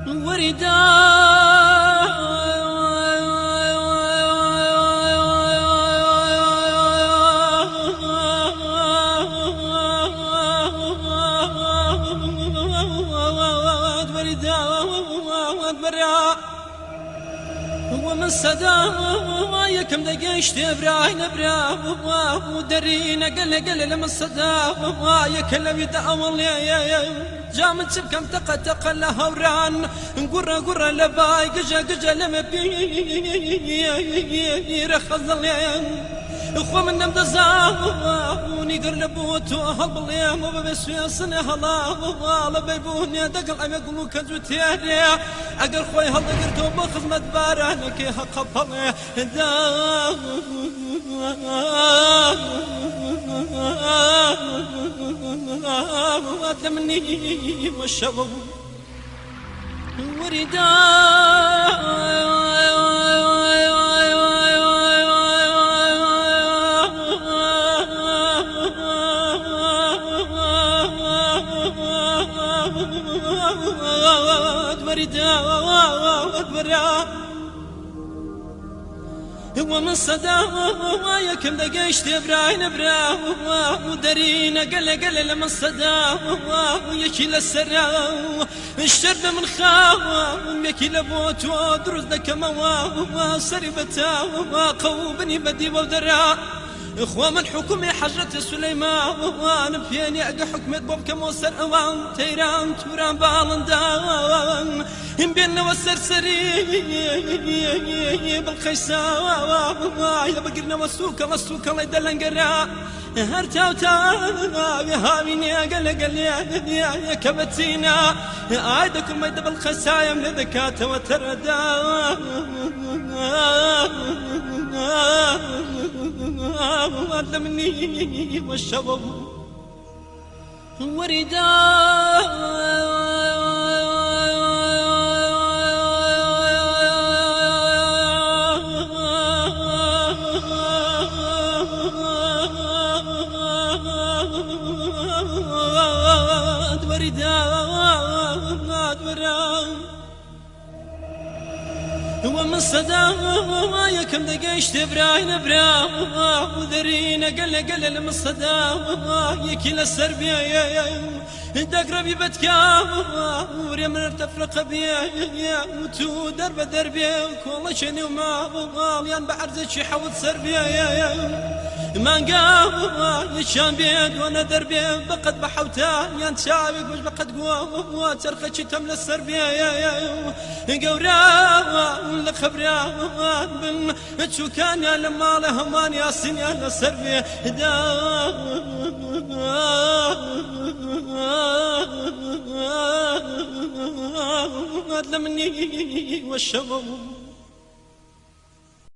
وردا ومن صدا يكم دقيشت براي نبرا ودرينا قل لما الصدا يكلم يتأول جامد سبكم تقى لها وران قرة لباي قجا لما رخص اخوة من نمد زاوني قرلبوت وهل باليوم وبسوي صنع هلا بيبوني دقل عم يقولوا كجوتيري اقل خوي هلا قرتو بخدمة بارانك هقبل اتمني والشباب وردا ومن صدا يكم دقيشت براي نبرا ودرينا قل لما الصدا يكيل السرا الشرب من خاوة يكيل بوت ودرز دك موا سربتا قوبني بدي ودرا اخوة من حكم حجرة سليمان فيني اقى حكمة بوب كموسر اوان تيران توران بالندان هم بينا والسرسري بالخيسا يا بقرنا والسوكا الله يدلن قرا هرتاو يا هاميني قل يا كبتينا عايدكم ميد بالخسايا من ذكات وتردا علمني والشباب وردا ومن صدا يكم دقيشت براي نبرا وذرينا قل لما الصدا يكيل السربيا دقربي بتكا وريا من ارتفرق بيا وتو دربي كل شني وما يان بعرزك شي حوض سربيا ما قام يشان بيد وانا دربي بقد بحوتا يان شاوي مش بقد قوة ترخشي تمل السربيا قورا لخبرا بن شو كان يا لما لهمان يا سن يا السربيا أدلمني والشباب